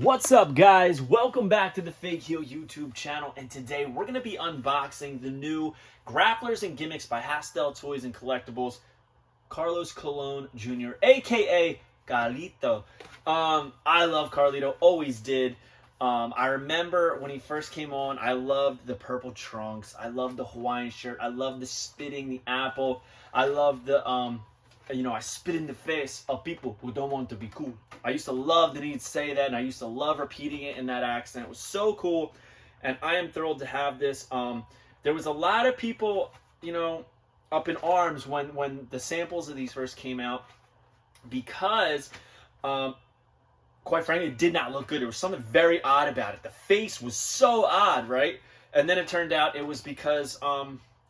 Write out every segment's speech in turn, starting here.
What's up, guys? Welcome back to the Fake Heel YouTube channel, and today we're going to be unboxing the new Grapplers and Gimmicks by Hastel Toys and Collectibles, Carlos Colon Jr., aka Carlito. I love Carlito, always did. I remember when he first came on, I loved the purple trunks, I loved the Hawaiian shirt, I loved the spitting the apple, I loved the I spit in the face of people who don't want to be cool. I used to love that he'd say that, and I used to love repeating it in that accent. It was so cool, and I am thrilled to have this. There was a lot of people, up in arms when the samples of these first came out, because, quite frankly, it did not look good. There was something very odd about it. The face was so odd, right? And then it turned out it was because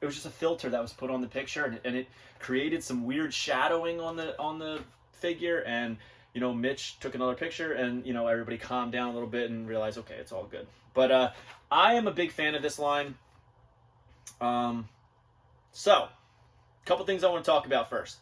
it was just a filter that was put on the picture, and it created some weird shadowing on the figure. And Mitch took another picture, and everybody calmed down a little bit and realized, okay, it's all good. But I am a big fan of this line. So, a couple things I want to talk about first.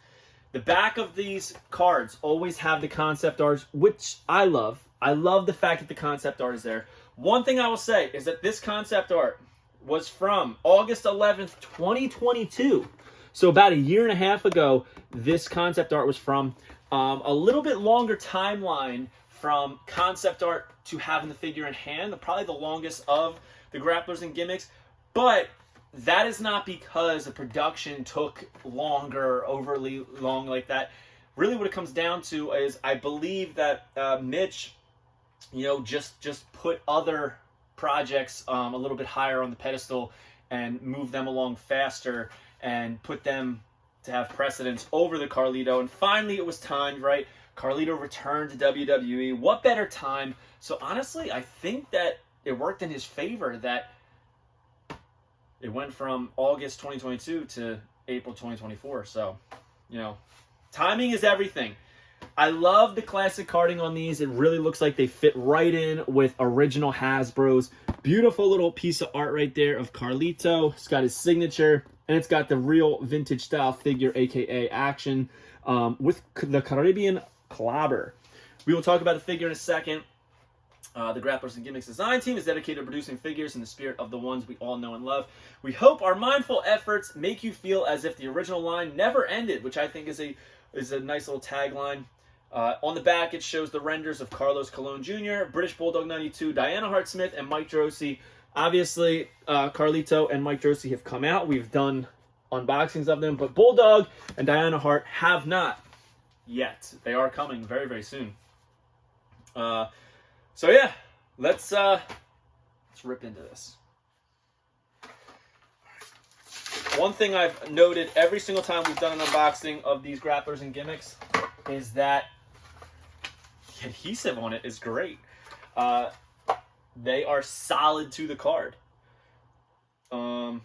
The back of these cards always have the concept art, which I love. I love the fact that the concept art is there. One thing I will say is that this concept art was from August 11th, 2022. So about a year and a half ago, this concept art was from. A little bit longer timeline from concept art to having the figure in hand, probably the longest of the Grapplers and Gimmicks. But that is not because the production took longer, overly long like that. Really what it comes down to is I believe that Mitch, just put other projects a little bit higher on the pedestal and move them along faster and put them to have precedence over the Carlito. And finally it was time, right? Carlito returned to WWE. What better time? So honestly, I think that it worked in his favor that it went from August 2022 to April 2024. So, timing is everything. I love the classic carding on these. It really looks like they fit right in with original Hasbro's. Beautiful little piece of art right there of Carlito. It's got his signature, and it's got the real vintage style figure, aka Action, with the Caribbean clobber. We will talk about the figure in a second. The Grapplers and Gimmicks design team is dedicated to producing figures in the spirit of the ones we all know and love. We hope our mindful efforts make you feel as if the original line never ended, which I think is a nice little tagline. On the back, it shows the renders of Carlos Colon Jr., British Bulldog 92, Diana Hart-Smith, and Mike Drosy. Obviously, Carlito and Mike Drosy have come out. We've done unboxings of them, but Bulldog and Diana Hart have not yet. They are coming very, very soon. So yeah, let's rip into this. One thing I've noted every single time we've done an unboxing of these Grapplers and Gimmicks is that the adhesive on it is great. They are solid to the card. I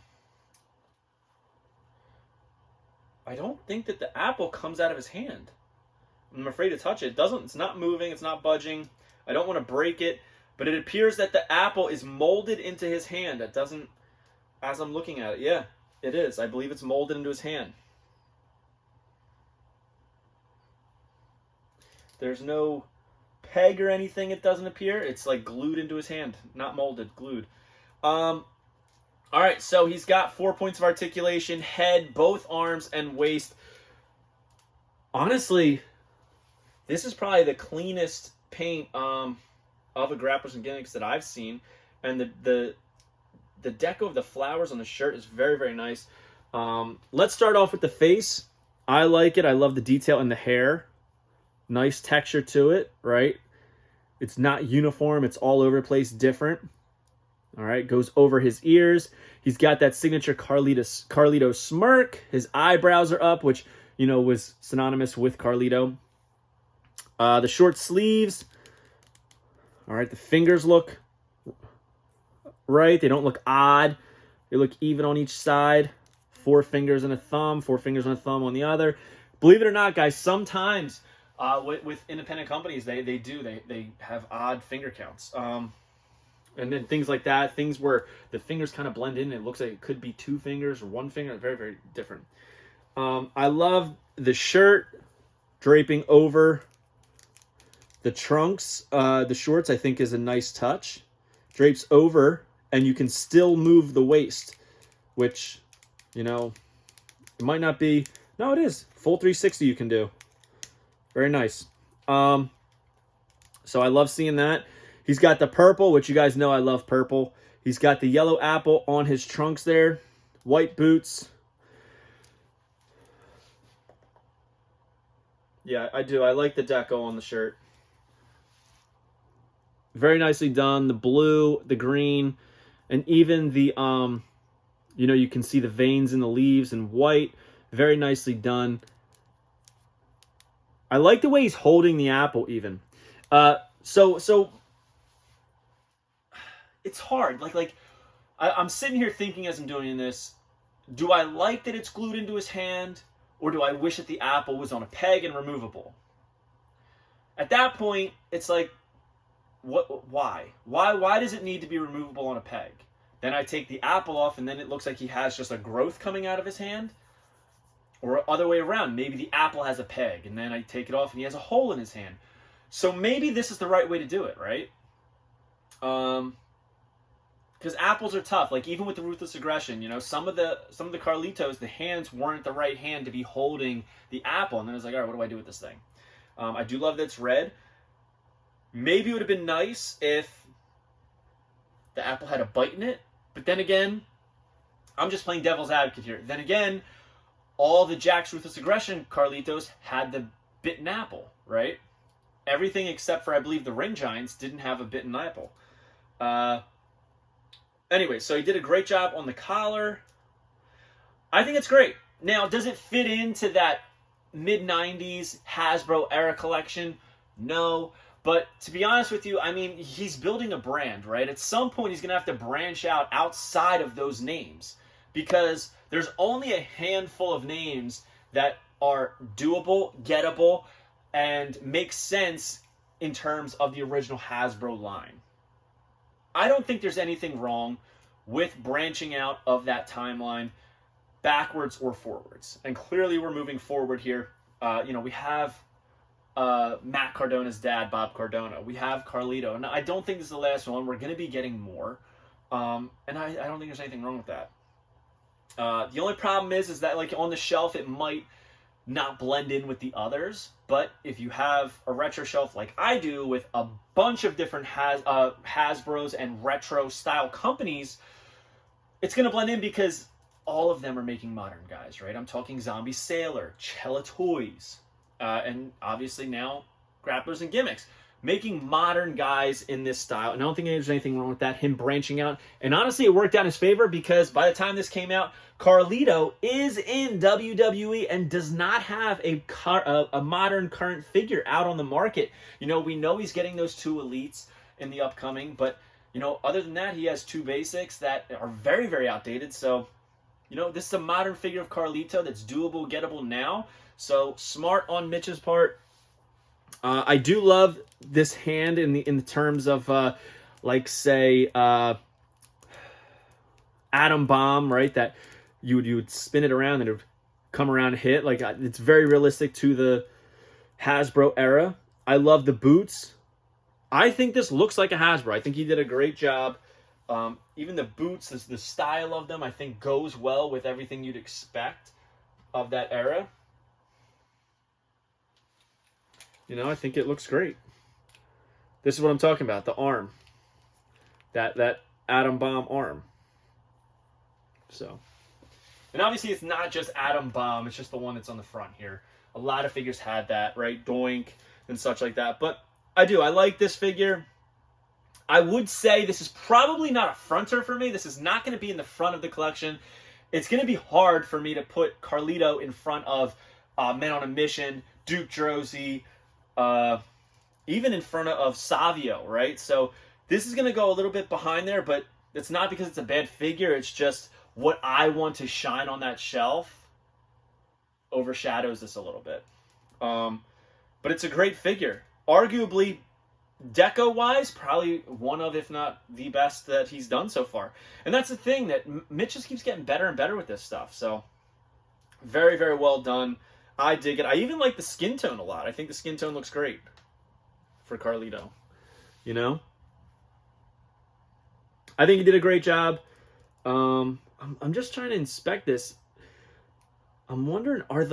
don't think that the apple comes out of his hand. I'm afraid to touch it. It's not moving, it's not budging. I don't want to break it, but it appears that the apple is molded into his hand. That doesn't, as I'm looking at it, yeah, it is. I believe it's molded into his hand. There's no peg or anything, it doesn't appear. It's like glued into his hand, not molded, glued. All right, so he's got 4 points of articulation, head, both arms, and waist. Honestly, this is probably the cleanest paint of a Grapplers and Gimmicks that I've seen. And the deco of the flowers on the shirt is very, very nice. Let's start off with the face. I like it. I love the detail in the hair. Nice texture to it, right? It's not uniform. It's all over the place, different. All right, goes over his ears. He's got that signature Carlito smirk. His eyebrows are up, which, was synonymous with Carlito. The short sleeves. All right, the fingers look right. They don't look odd. They look even on each side. 4 fingers and a thumb, 4 fingers and a thumb on the other. Believe it or not, guys, sometimes with independent companies, they have odd finger counts. And then things like that, things where the fingers kind of blend in. It looks like it could be 2 fingers or 1 finger. Very, very different. I love the shirt draping over The trunks, the shorts, I think is a nice touch. Drapes over, and you can still move the waist, which, you know, it might not be. No, it is. Full 360 you can do. Very nice. So I love seeing that. He's got the purple, which you guys know I love purple. He's got the yellow apple on his trunks there. White boots. Yeah, I do. I like the deco on the shirt. Very nicely done. The blue, the green, and even the, you know, you can see the veins in the leaves in white. Very nicely done. I like the way he's holding the apple even. So it's hard. I'm sitting here thinking as I'm doing this, do I like that it's glued into his hand, or do I wish that the apple was on a peg and removable? At that point, it's like, why? Why does it need to be removable on a peg? Then I take the apple off, and then it looks like he has just a growth coming out of his hand. Or other way around, maybe the apple has a peg, and then I take it off, and he has a hole in his hand. So maybe this is the right way to do it, right? Because apples are tough. Like, even with the Ruthless Aggression, you know, some of the Carlitos, the hands weren't the right hand to be holding the apple. And then I was like, all right, what do I do with this thing? I do love that it's red. Maybe it would have been nice if the apple had a bite in it. But then again, I'm just playing devil's advocate here. Then again, all the Jack's Ruthless Aggression Carlitos had the bitten apple, right? Everything except for, I believe, the Ring Giants didn't have a bitten apple. Anyway, so he did a great job on the collar. I think it's great. Now, does it fit into that mid-90s Hasbro era collection? No. But to be honest with you, I mean, he's building a brand, right? At some point, he's going to have to branch out outside of those names, because there's only a handful of names that are doable, gettable, and make sense in terms of the original Hasbro line. I don't think there's anything wrong with branching out of that timeline backwards or forwards. And clearly we're moving forward here. You know, we have Matt Cardona's dad, Bob Cardona. We have Carlito. And I don't think this is the last one. We're going to be getting more. And I don't think there's anything wrong with that. The only problem is that, like, on the shelf, it might not blend in with the others. But if you have a retro shelf like I do with a bunch of different Hasbros and retro style companies, it's going to blend in because all of them are making modern guys, right? I'm talking Zombie Sailor, Cella Toys, and obviously now Grapplers and Gimmicks, making modern guys in this style. And I don't think there's anything wrong with that, him branching out. And honestly, it worked out in his favor, because by the time this came out, Carlito is in WWE and does not have a modern current figure out on the market. You know, we know he's getting those 2 elites in the upcoming, but, you know, other than that, he has 2 basics that are very, very outdated. So, you know, this is a modern figure of Carlito that's doable, gettable now. So, smart on Mitch's part. I do love this hand in the terms of, like, say, Atom Bomb, right? That you would spin it around and it would come around and hit. Like, it's very realistic to the Hasbro era. I love the boots. I think this looks like a Hasbro. I think he did a great job. Even the boots, the style of them, I think goes well with everything you'd expect of that era. You know, I think it looks great. This is what I'm talking about, the arm. That Atom Bomb arm. So, and obviously it's not just Atom Bomb, it's just the one that's on the front here. A lot of figures had that, right? Doink and such like that. But I like this figure. I would say this is probably not a fronter for me. This is not going to be in the front of the collection. It's going to be hard for me to put Carlito in front of Men on a Mission, Duke Droese, even in front of Savio, right? So this is going to go a little bit behind there, but it's not because it's a bad figure. It's just what I want to shine on that shelf overshadows this a little bit. But it's a great figure. Arguably, deco-wise, probably one of, if not the best that he's done so far. And that's the thing, that Mitch just keeps getting better and better with this stuff. So, very, very well done. I dig it. I even like the skin tone a lot. I think the skin tone looks great. for Carlito. You know? I think he did a great job. I'm just trying to inspect this. I'm wondering, I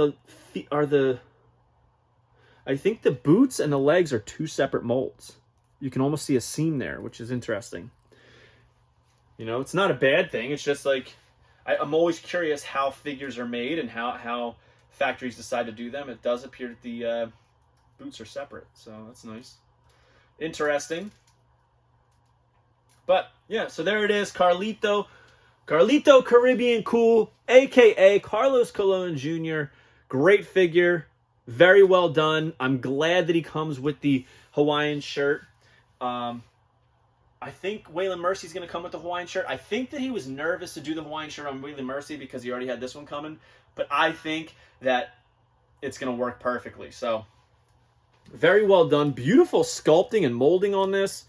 think the boots and the legs are two separate molds. You can almost see a seam there, which is interesting. You know, it's not a bad thing. It's just like, I'm always curious how figures are made and how factories decide to do them. It does appear that the boots are separate, so that's nice. Interesting. But, yeah, so there it is, Carlito. Carlito Caribbean Cool, a.k.a. Carlos Colon Jr. Great figure. Very well done. I'm glad that he comes with the Hawaiian shirt. I think Waylon Mercy's going to come with the Hawaiian shirt. I think that he was nervous to do the Hawaiian shirt on Waylon Mercy because he already had this one coming. But I think that it's going to work perfectly. So, very well done. Beautiful sculpting and molding on this.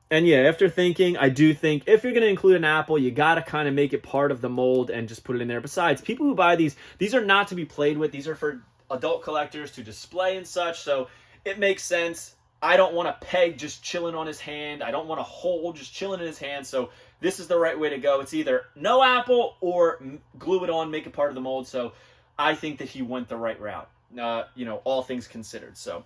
And yeah, after thinking, I do think if you're going to include an apple, you got to kind of make it part of the mold and just put it in there. Besides, people who buy these are not to be played with. These are for adult collectors to display and such. So it makes sense. I don't want a peg just chilling on his hand. I don't want a hole just chilling in his hand. So this is the right way to go. It's either no apple or glue it on, make it part of the mold. So I think that he went the right route, you know, all things considered. So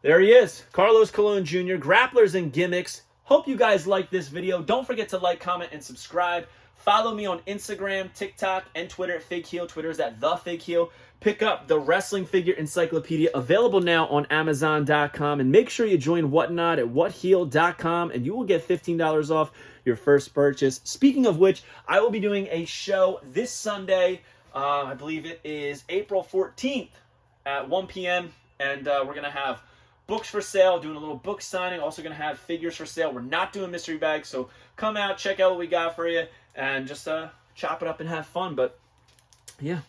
there he is, Carlos Colon Jr., Grapplers and Gimmicks. Hope you guys liked this video. Don't forget to like, comment, and subscribe. Follow me on Instagram, TikTok, and Twitter at FigHeel. Twitter is at TheFigHeel. Pick up the Wrestling Figure Encyclopedia, available now on Amazon.com. And make sure you join Whatnot at WhatHeel.com, and you will get $15 off your first purchase. Speaking of which, I will be doing a show this Sunday. I believe it is April 14th at 1 p.m. And we're going to have books for sale, doing a little book signing. Also going to have figures for sale. We're not doing mystery bags, so come out, check out what we got for you, and just chop it up and have fun. But yeah,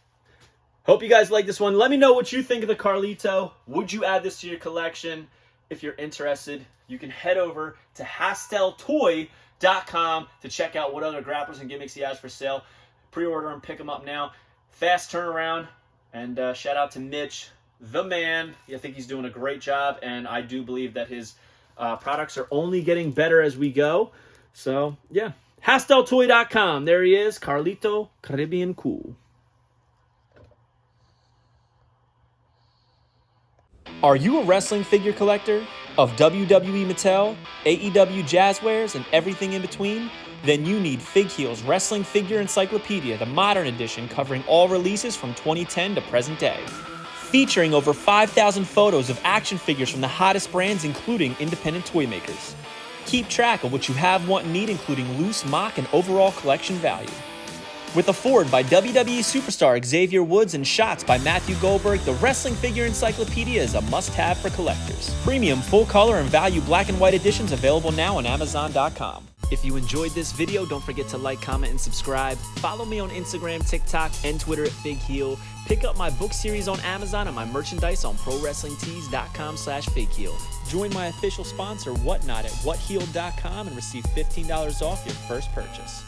hope you guys like this one. Let me know what you think of the Carlito. Would you add this to your collection? If you're interested, you can head over to HastelToy.com to check out what other grapplers and gimmicks he has for sale. Pre-order them, pick them up now. Fast turnaround. And shout out to Mitch, the man. I think he's doing a great job, and I do believe that his products are only getting better as we go. So, yeah. HastelToy.com. There he is, Carlito Caribbean Cool. Are you a wrestling figure collector of WWE Mattel, AEW Jazzwares, and everything in between? Then you need FigHeel's Wrestling Figure Encyclopedia, the modern edition covering all releases from 2010 to present day. Featuring over 5,000 photos of action figures from the hottest brands, including independent toy makers. Keep track of what you have, want, and need, including loose, mock, and overall collection value. With a forward by WWE superstar Xavier Woods and shots by Matthew Goldberg, the Wrestling Figure Encyclopedia is a must-have for collectors. Premium, full-color, and value black and white editions available now on Amazon.com. If you enjoyed this video, don't forget to like, comment, and subscribe. Follow me on Instagram, TikTok, and Twitter at FigHeel. Pick up my book series on Amazon and my merchandise on ProWrestlingTees.com/FigHeel. Join my official sponsor, Whatnot, at WhatHeel.com and receive $15 off your first purchase.